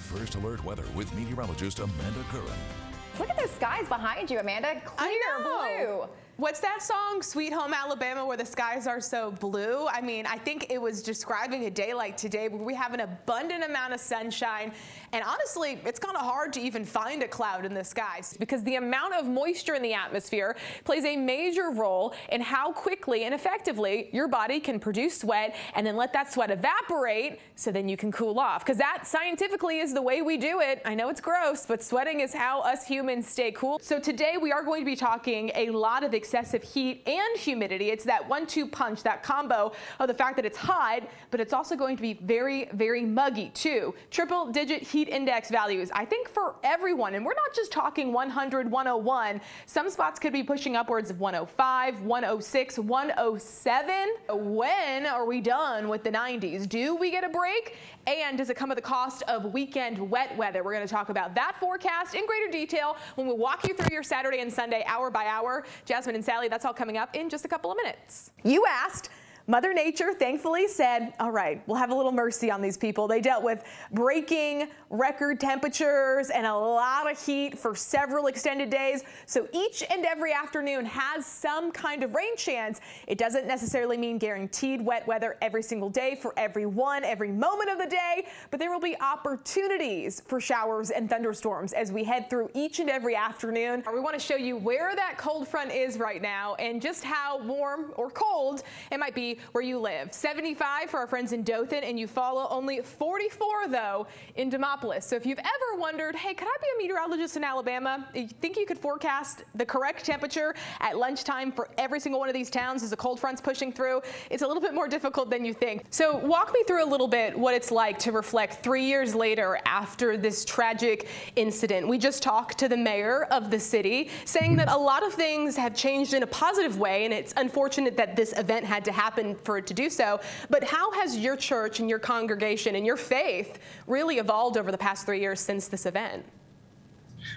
First Alert Weather with meteorologist Amanda Curran. Look at the skies behind you, Amanda. Clear blue. What's that song, Sweet Home Alabama, where the skies are so blue? I mean, I think it was describing a day like today where we have an abundant amount of sunshine. And honestly, it's kind of hard to even find a cloud in the skies because the amount of moisture in the atmosphere plays a major role in how quickly and effectively your body can produce sweat and then let that sweat evaporate so then you can cool off. Because that scientifically is the way we do it. I know it's gross, but sweating is how us humans stay cool. So today we are going to be talking a lot of excessive heat and humidity. It's that 1-2 punch, that combo of the fact that it's hot, but it's also going to be very, very muggy too. Triple-digit heat index values, I think, for everyone. And we're not just talking 100, 101. Some spots could be pushing upwards of 105, 106, 107. When are we done with the 90s? Do we get a break? And does it come at the cost of weekend wet weather? We're going to talk about that forecast in greater detail when we walk you through your Saturday and Sunday hour by hour. Jasmine and Sally, that's all coming up in just a couple of minutes. You asked. Mother Nature thankfully said, all right, we'll have a little mercy on these people. They dealt with breaking record temperatures and a lot of heat for several extended days. So each and every afternoon has some kind of rain chance. It doesn't necessarily mean guaranteed wet weather every single day for everyone, every moment of the day, but there will be opportunities for showers and thunderstorms as we head through each and every afternoon. We want to show you where that cold front is right now and just how warm or cold it might be where you live. 75 for our friends in Dothan and Eufaula, only 44 though in Demopolis. So if you've ever wondered, hey, could I be a meteorologist in Alabama? You think you could forecast the correct temperature at lunchtime for every single one of these towns as the cold front's pushing through? It's a little bit more difficult than you think. So walk me through a little bit what it's like to reflect 3 years later after this tragic incident. We just talked to the mayor of the city saying that a lot of things have changed in a positive way, and it's unfortunate that this event had to happen for it to do so. But how has your church and your congregation and your faith really evolved over the past 3 years since this event?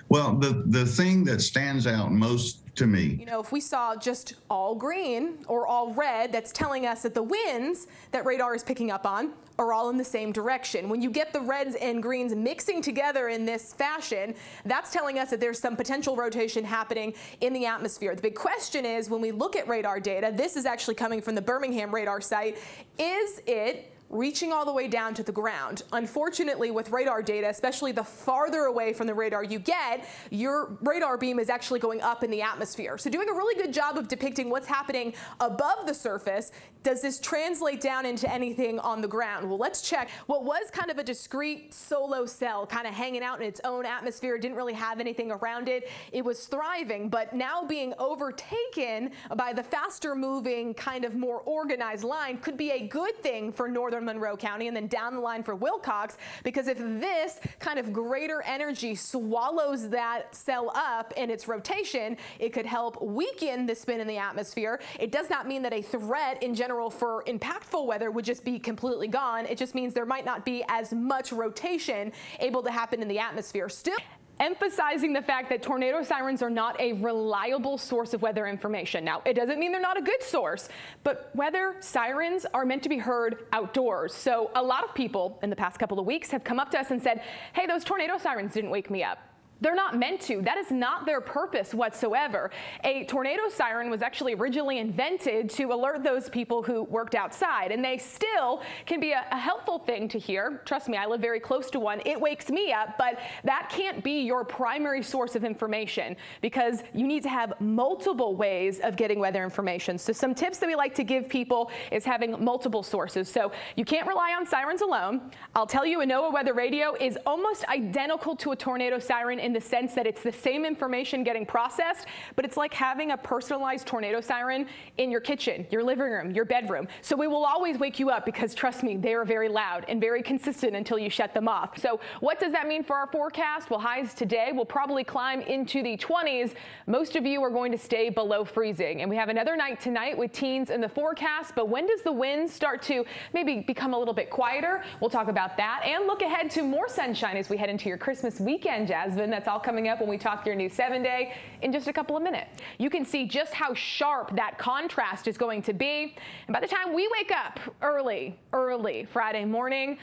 Well, the thing that stands out most to me, you know, if we saw just all green or all red, that's telling us that the winds that radar is picking up on are all in the same direction. When you get the reds and greens mixing together in this fashion, that's telling us that there's some potential rotation happening in the atmosphere. The big question is, when we look at radar data, this is actually coming from the Birmingham radar site, is it reaching all the way down to the ground? Unfortunately, with radar data, especially the farther away from the radar you get, your radar beam is actually going up in the atmosphere. So doing a really good job of depicting what's happening above the surface. Does this translate down into anything on the ground? Well, let's check. What was kind of a discrete solo cell kind of hanging out in its own atmosphere, didn't really have anything around it. It was thriving, but now being overtaken by the faster moving, kind of more organized line could be a good thing for northern Monroe County and then down the line for Wilcox, because if this kind of greater energy swallows that cell up in its rotation, it could help weaken the spin in the atmosphere. It does not mean that a threat in general for impactful weather would just be completely gone. It just means there might not be as much rotation able to happen in the atmosphere. Still emphasizing the fact that tornado sirens are not a reliable source of weather information. Now, it doesn't mean they're not a good source, but weather sirens are meant to be heard outdoors. So a lot of people in the past couple of weeks have come up to us and said, hey, those tornado sirens didn't wake me up. They're not meant to. That is not their purpose whatsoever. A tornado siren was actually originally invented to alert those people who worked outside, and they still can be a helpful thing to hear. Trust me, I live very close to one. It wakes me up, but that can't be your primary source of information because you need to have multiple ways of getting weather information. So some tips that we like to give people is having multiple sources. So you can't rely on sirens alone. I'll tell you, a NOAA weather radio is almost identical to a tornado siren in the sense that it's the same information getting processed, but it's like having a personalized tornado siren in your kitchen, your living room, your bedroom. So we will always wake you up because, trust me, they are very loud and very consistent until you shut them off. So what does that mean for our forecast? Well, highs today will probably climb into the 20s. Most of you are going to stay below freezing. And we have another night tonight with teens in the forecast, but when does the wind start to maybe become a little bit quieter? We'll talk about that and look ahead to more sunshine as we head into your Christmas weekend, Jasmine. That's all coming up when we talk your new 7-day in just a couple of minutes. You can see just how sharp that contrast is going to be. And by the time we wake up early Friday morning,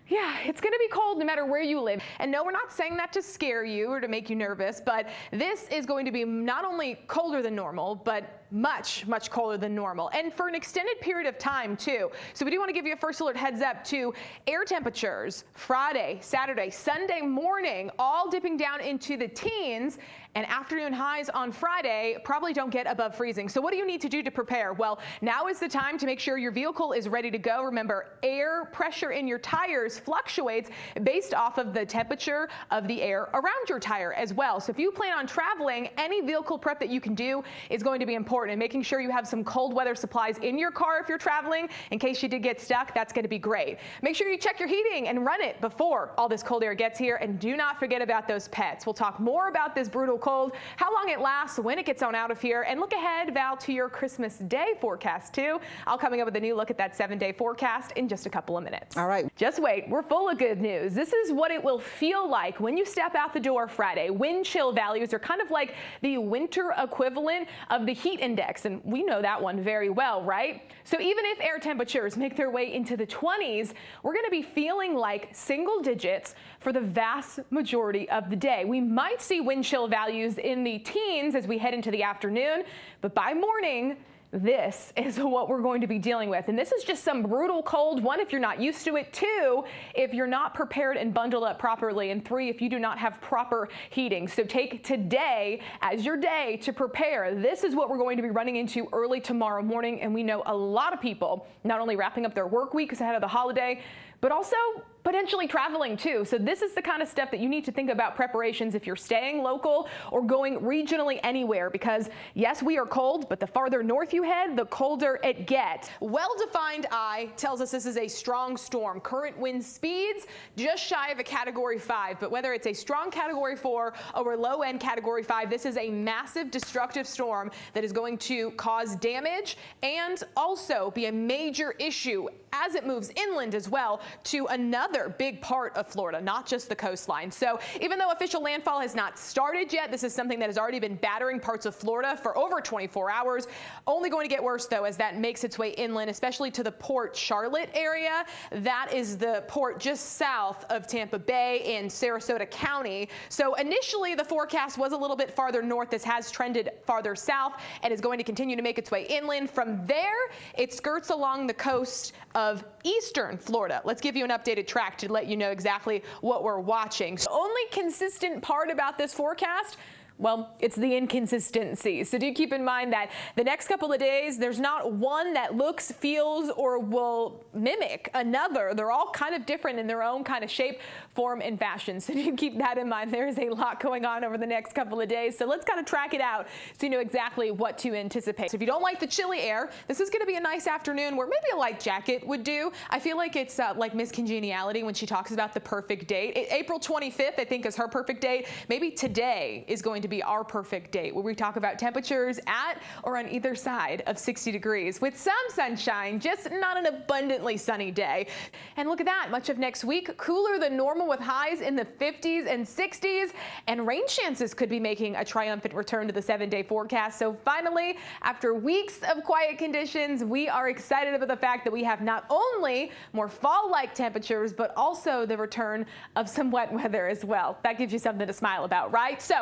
Yeah, it's going to be cold no matter where you live. And no, we're not saying that to scare you or to make you nervous, but this is going to be not only colder than normal, but much colder than normal, and for an extended period of time too. So we do want to give you a first alert heads up to air temperatures Friday, Saturday, Sunday morning, all dipping down into the teens, and afternoon highs on Friday probably don't get above freezing. So what do you need to do to prepare? Well, now is the time to make sure your vehicle is ready to go. Remember, air pressure in your tires fluctuates based off of the temperature of the air around your tire as well. So if you plan on traveling, any vehicle prep that you can do is going to be important. And making sure you have some cold weather supplies in your car if you're traveling in case you did get stuck, that's going to be great. Make sure you check your heating and run it before all this cold air gets here, and do not forget about those pets. We'll talk more about this brutal cold, how long it lasts, when it gets on out of here, and look ahead, Val, to your Christmas Day forecast too. I'll coming up with a new look at that 7-day forecast in just a couple of minutes. All right. Just wait, we're full of good news. This is what it will feel like when you step out the door Friday. Wind chill values are kind of like the winter equivalent of the heat index, and we know that one very well, right? So even if air temperatures make their way into the 20s, we're going to be feeling like single digits for the vast majority of the day. We might see wind chill values in the teens as we head into the afternoon, but by morning, this is what we're going to be dealing with. And this is just some brutal cold. 1, if you're not used to it. 2, if you're not prepared and bundled up properly. And 3, if you do not have proper heating. So take today as your day to prepare. This is what we're going to be running into early tomorrow morning. And we know a lot of people not only wrapping up their work weeks ahead of the holiday, but also potentially traveling too. So this is the kind of stuff that you need to think about preparations if you're staying local or going regionally anywhere, because yes, we are cold, but the farther north you head, the colder it gets. Well-defined eye tells us this is a strong storm. Current wind speeds just shy of a Category 5, but whether it's a strong Category 4 or a low-end Category 5, this is a massive destructive storm that is going to cause damage and also be a major issue as it moves inland as well to another big part of Florida, not just the coastline. So even though official landfall has not started yet, this is something that has already been battering parts of Florida for over 24 hours. Only going to get worse though as that makes its way inland, especially to the Port Charlotte area. That is the port just south of Tampa Bay in Sarasota County. So initially the forecast was a little bit farther north. This has trended farther south and is going to continue to make its way inland. From there, it skirts along the coast of eastern Florida. Let's give you an updated track to let you know exactly what we're watching. The only consistent part about this forecast, well, it's the inconsistency. So do keep in mind that the next couple of days, there's not one that looks, feels, or will mimic another. They're all kind of different in their own kind of shape, form, and fashion. So do keep that in mind. There is a lot going on over the next couple of days. So let's kind of track it out so you know exactly what to anticipate. So if you don't like the chilly air, this is going to be a nice afternoon where maybe a light jacket would do. I feel like it's like Miss Congeniality when she talks about the perfect date. April 25th, I think, is her perfect date. Maybe today is going to be our perfect date where we talk about temperatures at or on either side of 60 degrees with some sunshine, just not an abundantly sunny day. And look at that, much of next week cooler than normal with highs in the 50s and 60s, and rain chances could be making a triumphant return to the 7-day forecast. So finally, after weeks of quiet conditions, we are excited about the fact that we have not only more fall-like temperatures, but also the return of some wet weather as well. That gives you something to smile about, right? So